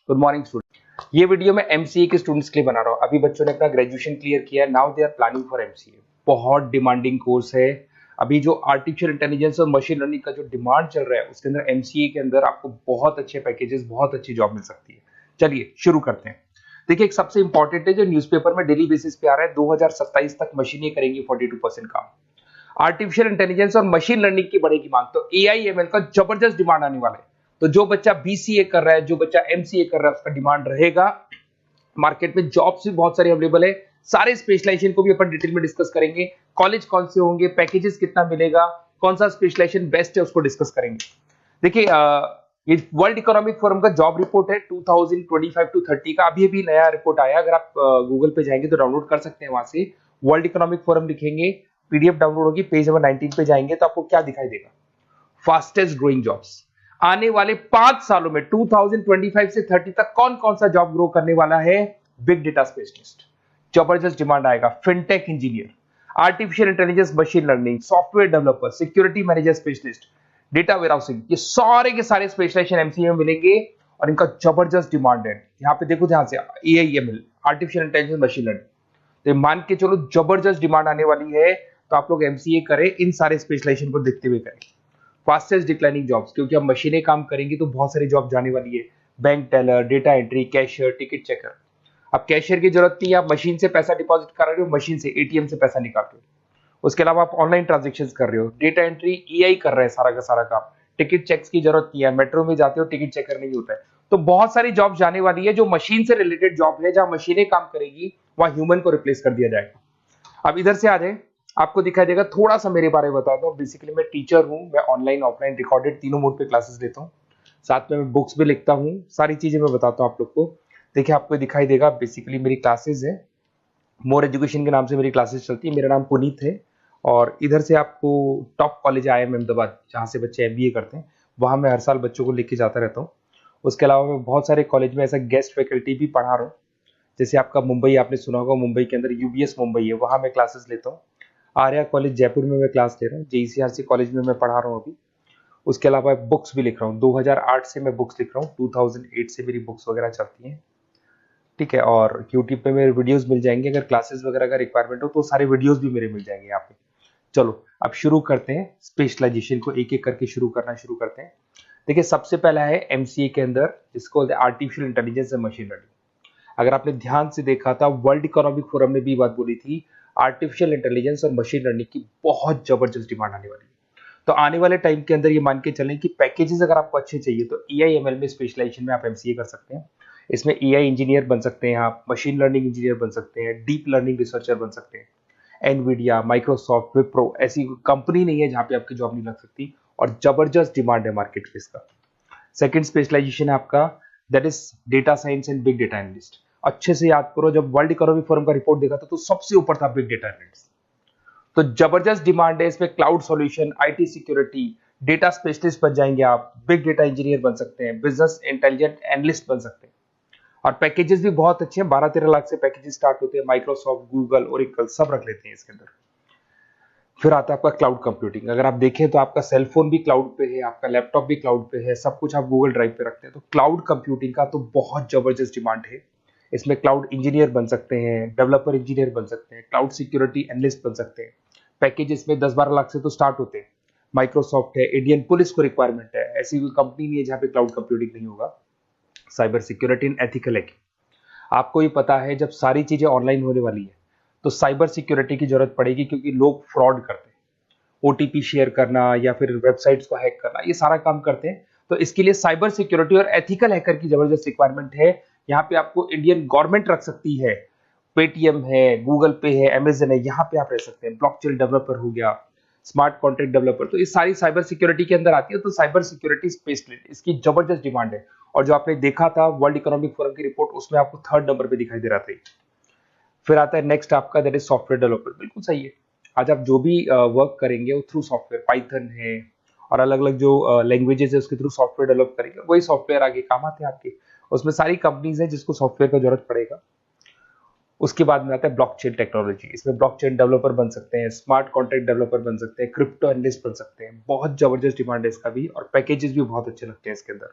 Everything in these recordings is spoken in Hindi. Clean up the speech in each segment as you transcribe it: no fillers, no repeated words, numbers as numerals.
Good morning student. ये वीडियो मैं एमसीए के स्टूडेंट्स के लिए बना रहा हूँ। अभी बच्चों ने अपना ग्रेजुएशन क्लियर किया है, now they are planning for MCA. बहुत डिमांडिंग कोर्स है। अभी जो आर्टिफिशियल इंटेलिजेंस और मशीन लर्निंग का जो डिमांड चल रहा है उसके अंदर एमसीए के अंदर आपको बहुत अच्छे पैकेजेस, बहुत अच्छी जॉब मिल सकती है। चलिए शुरू करते हैं। देखिए, एक सबसे इंपॉर्टेंट है जो न्यूज़पेपर में डेली बेसिस पे आ रहा है, 2027 तक मशीनें करेंगी 42% काम। आर्टिफिशियल इंटेलिजेंस और मशीन लर्निंग की बढ़ेगी मांग, तो एआई एमएल का जबरदस्त डिमांड आने वाला है। तो जो बच्चा बीसीए कर रहा है, जो बच्चा एमसीए कर रहा है, उसका डिमांड रहेगा। मार्केट में जॉब्स भी बहुत सारे अवेलेबल है। सारे स्पेशलाइजेशन को भी अपन डिटेल में डिस्कस करेंगे। कॉलेज कौन से होंगे, पैकेजेस कितना मिलेगा, कौन सा स्पेशलाइजेशन बेस्ट है, उसको डिस्कस करेंगे। देखिए, ये वर्ल्ड इकोनॉमिक फोरम का जॉब रिपोर्ट है 2025 टू 30 का। अभी अभी नया रिपोर्ट आया, अगर आप गूगल पे जाएंगे तो डाउनलोड कर सकते हैं। वहां से वर्ल्ड इकोनॉमिक फोरम लिखेंगे, पीडीएफ डाउनलोड होगी, पेज नंबर 19 पे जाएंगे तो आपको क्या दिखाई देगा, फास्टेस्ट ग्रोइंग जॉब्स। आने वाले 5 सालों में 2025 से 30 तक कौन कौन सा जॉब ग्रो करने वाला है। बिग डेटा स्पेशलिस्ट, जबरदस्त डिमांड आएगा। Fintech engineer, artificial intelligence, machine learning, software developer, security manager specialist, data warehousing, ये सारे के सारे स्पेशलाइजेशन एमसीए में मिलेंगे और इनका जबरदस्त डिमांड है। यहाँ पे देखो, ध्यान से, AIML, artificial intelligence, machine learning, तो मान के चलो जबरदस्त डिमांड आने वाली है। तो आप लोग एमसीए करें, इन सारे स्पेशलाइजेशन को देखते हुए करें। फास्टेस्ट डिक्लाइनिंग जॉब्स, क्योंकि अब मशीनें काम करेंगी तो बहुत सारी जॉब जाने वाली है। Bank teller, data entry, cashier, ticket checker. अब कैशियर की जरूरत नहीं है, आप मशीन से पैसा डिपॉजिट कर रहे हो, मशीन से एटीएम से पैसा निकाल रहे हो। उसके अलावा आप ऑनलाइन ट्रांजेक्शन कर रहे हो, डेटा एंट्री एआई कर रहा है सारा का सारा काम। टिकट चेक्स की जरूरत नहीं है, मेट्रो में जाते हो टिकट चेकर नहीं होता है। तो बहुत सारी जॉब जाने वाली है जो मशीन से रिलेटेड जॉब है, जहां मशीनें काम करेगी वहां ह्यूमन को रिप्लेस कर दिया जाएगा। अब इधर से आ जाए, आपको दिखाई देगा। थोड़ा सा मेरे बारे में बताता हूँ। बेसिकली मैं टीचर हूँ, मैं ऑनलाइन ऑफलाइन रिकॉर्डेड तीनों मोड पे क्लासेस लेता हूँ। साथ में मैं बुक्स भी लिखता हूँ, सारी चीजें मैं बताता हूँ आप लोग को। देखिए, आपको दिखाई देगा, बेसिकली मेरी क्लासेस है, मोर एजुकेशन के नाम से मेरी क्लासेस चलती है। मेरा नाम पुनीत है। और इधर से आपको टॉप कॉलेज आईआईएम अहमदाबाद, जहाँ से बच्चे एमबीए करते हैं, वहाँ मैं हर साल बच्चों को लेके जाता रहता हूँ। उसके अलावा मैं बहुत सारे कॉलेज में ऐसा गेस्ट फैकल्टी भी पढ़ा रहा हूँ। जैसे आपका मुंबई, आपने सुना होगा, मुंबई के अंदर यूबीएस मुंबई है, वहाँ मैं क्लासेस लेता हूँ। आर्या कॉलेज जयपुर में मैं क्लास ले रहा हूँ। जेईसीआरसी कॉलेज में मैं पढ़ा रहा हूँ अभी। उसके अलावा बुक्स भी लिख रहा हूँ, 2008 से मैं बुक्स लिख रहा हूँ, 2008 से मेरी बुक्स वगैरह चलती हैं। ठीक है, और यूट्यूब पे मेरे वीडियोस मिल जाएंगे। अगर क्लासेस वगैरह का रिक्वायरमेंट हो तो सारे वीडियोस भी मेरे मिल जाएंगे यहाँ पे। चलो अब शुरू करते हैं, स्पेशलाइजेशन को एक एक करके शुरू करते हैं। देखिए, सबसे पहला है एमसीए के अंदर, जिसको बोलते हैं artificial intelligence and machine learning. अगर आपने ध्यान से देखा था, वर्ल्ड इकोनॉमिक फोरम ने भी बात बोली थी, आर्टिफिशियल इंटेलिजेंस और मशीन लर्निंग की बहुत जबरदस्त डिमांड आने वाली है। तो आने वाले टाइम के अंदर ये मान के चलें कि पैकेजेस अगर आपको अच्छे चाहिए तो एआईएमएल में स्पेशलाइजेशन में आप एमसीए कर सकते हैं। इसमें एआई इंजीनियर बन सकते हैं, आप मशीन लर्निंग इंजीनियर बन सकते हैं, डीप लर्निंग रिसर्चर बन सकते हैं। एनवीडिया, माइक्रोसॉफ्ट, विप्रो, ऐसी कंपनी नहीं है जहां पे आपकी जॉब नहीं लग सकती, और जबरदस्त डिमांड है मार्केट में इसका। सेकंड स्पेशलाइजेशन है आपका, that is data science and big data analyst. अच्छे से याद करो, जब वर्ल्ड इकोनॉमिक फोरम का रिपोर्ट देखा था तो सबसे ऊपर था बिग डेटा एनालिस्ट। तो जबरदस्त डिमांड है इसमें। Cloud solution, IT security, data specialist बन जाएंगे आप, बिग डेटा इंजीनियर बन सकते हैं, बिजनेस इंटेलिजेंट एनालिस्ट बन सकते हैं। और पैकेजेस भी बहुत अच्छे हैं, 12-13 लाख से पैकेजेस स्टार्ट होते हैं। माइक्रोसॉफ्ट, गूगल, ओरेकल सब रख लेते हैं इसके अंदर। फिर आता है आपका क्लाउड कंप्यूटिंग। अगर आप देखें तो आपका सेल फोन भी क्लाउड पे है, आपका लैपटॉप भी क्लाउड पे है, सब कुछ आप गूगल ड्राइव पे रखते हैं। तो क्लाउड कंप्यूटिंग का तो बहुत जबरदस्त डिमांड है। इसमें क्लाउड इंजीनियर बन सकते हैं, डेवलपर इंजीनियर बन सकते हैं, क्लाउड सिक्योरिटी एनालिस्ट बन सकते हैं। पैकेज इसमें 10-12 लाख से तो स्टार्ट होते हैं। माइक्रोसॉफ्ट है, इंडियन पुलिस को रिक्वायरमेंट है, ऐसी कोई कंपनी नहीं है जहां पे क्लाउड कंप्यूटिंग नहीं होगा। साइबर सिक्योरिटी एंड एथिकल है। आपको ही पता है, जब सारी चीजें ऑनलाइन होने वाली है तो साइबर सिक्योरिटी की जरूरत पड़ेगी, क्योंकि लोग फ्रॉड करते हैं। ओटीपी शेयर करना या फिर वेबसाइट्स को हैक करना, ये सारा काम करते हैं। तो इसके लिए साइबर सिक्योरिटी और एथिकल हैकर की जबरदस्त रिक्वायरमेंट है। यहाँ पे आपको इंडियन गवर्नमेंट रख सकती है, पेटीएम है, गूगल पे है, अमेजन है, यहाँ पे आप रह सकते हैं। ब्लॉकचेन डेवलपर हो गया, स्मार्ट कॉन्ट्रैक्ट डेवलपर, तो ये सारी साइबर सिक्योरिटी के अंदर आती है। तो साइबर सिक्योरिटी स्पेशलिस्ट, इसकी जबरदस्त डिमांड है। और जो आपने देखा था वर्ल्ड इकोनॉमिक फोरम की रिपोर्ट, उसमें आपको 3rd नंबर पे दिखाई दे रहा था। फिर आता है नेक्स्ट आपका, दैट इज सॉफ्टवेयर डेवलपर। बिल्कुल सही है। आज आप जो भी वर्क करेंगे वो थ्रू सॉफ्टवेयर, पाइथन है और अलग अलग जो लैंग्वेजेस है उसके थ्रू सॉफ्टवेयर डेवलप करेंगे, वही सॉफ्टवेयर आगे काम आते हैं आपके। उसमें सारी कंपनीज है जिसको सॉफ्टवेयर का जरूरत पड़ेगा। उसके बाद में आता है ब्लॉकचेन टेक्नोलॉजी। इसमें ब्लॉकचेन डेवलपर बन सकते हैं, स्मार्ट कॉन्ट्रैक्ट डेवलपर बन सकते हैं, क्रिप्टो एनालिस्ट बन सकते हैं। बहुत जबरदस्त डिमांड है इसका भी, और पैकेजेस भी बहुत अच्छे लगते हैं इसके अंदर।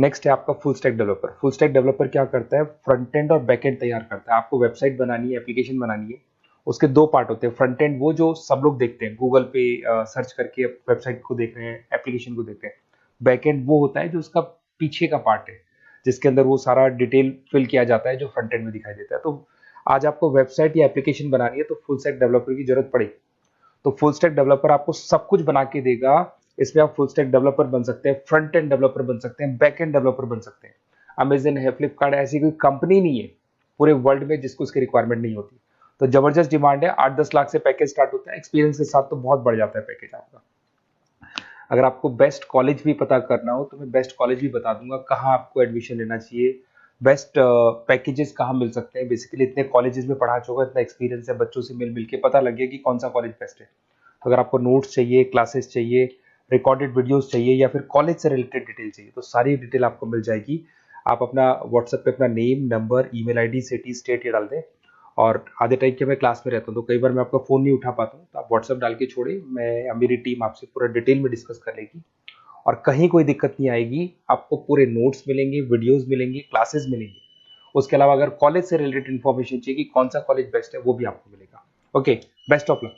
नेक्स्ट है आपका full stack developer. Full stack developer क्या करता है, फ्रंट एंड और बैक एंड तैयार करता है। आपको वेबसाइट बनानी है, एप्लीकेशन बनानी है, उसके दो पार्ट होते हैं। फ्रंट एंड वो जो सब लोग देखते हैं, गूगल पे सर्च करके वेबसाइट को देख रहे हैं, एप्लीकेशन को देख रहे हैं। बैक एंड वो होता है जो उसका पीछे का पार्ट है, जिसके अंदर वो सारा डिटेल फिल किया जाता है जो फ्रंट एंड में दिखाई देता है। तो आज आपको वेबसाइट या एप्लीकेशन बनानी है तो फुल स्टैक डेवलपर की जरूरत पड़ेगी। तो फुल स्टैक डेवलपर आपको सब कुछ बना के देगा। इसमें आप फुल स्टैक डेवलपर बन सकते हैं, फ्रंट एंड डेवलपर बन सकते हैं, बैक एंड डेवलपर बन सकते हैं। अमेजन है, फ्लिपकार्ट है, ऐसी कोई कंपनी नहीं है पूरे वर्ल्ड में जिसको उसकी रिक्वायरमेंट नहीं होती। तो जबरदस्त डिमांड है, 8-10 लाख से पैकेज स्टार्ट होता है। एक्सपीरियंस के साथ तो बहुत बढ़ जाता है पैकेज आपका। अगर आपको बेस्ट कॉलेज भी पता करना हो तो मैं बेस्ट कॉलेज भी बता दूंगा, कहाँ आपको एडमिशन लेना चाहिए, बेस्ट पैकेजेस कहाँ मिल सकते हैं। बेसिकली इतने कॉलेजेस में पढ़ा चुका, इतना एक्सपीरियंस है, बच्चों से मिल मिल के पता लग गया कि कौन सा कॉलेज बेस्ट है। तो अगर आपको नोट्स चाहिए, क्लासेस चाहिए, रिकॉर्डेड वीडियोस चाहिए या फिर कॉलेज से रिलेटेड डिटेल चाहिए, तो सारी डिटेल आपको मिल जाएगी। आप अपना व्हाट्सएप पे अपना name, number, email ID, city, state ये डाल दें। और आधे टाइम के मैं क्लास में रहता हूँ तो कई बार मैं आपका फ़ोन नहीं उठा पाता हूँ, तो आप व्हाट्सएप डाल के छोड़े, मैं मेरी टीम आपसे पूरा डिटेल में डिस्कस कर लेगी और कहीं कोई दिक्कत नहीं आएगी। आपको पूरे नोट्स मिलेंगे, वीडियोस मिलेंगे, क्लासेस मिलेंगे। उसके अलावा अगर कॉलेज से रिलेटेड इन्फॉर्मेशन चाहिए कि कौन सा कॉलेज बेस्ट है, वो भी आपको मिलेगा। Okay, best of luck.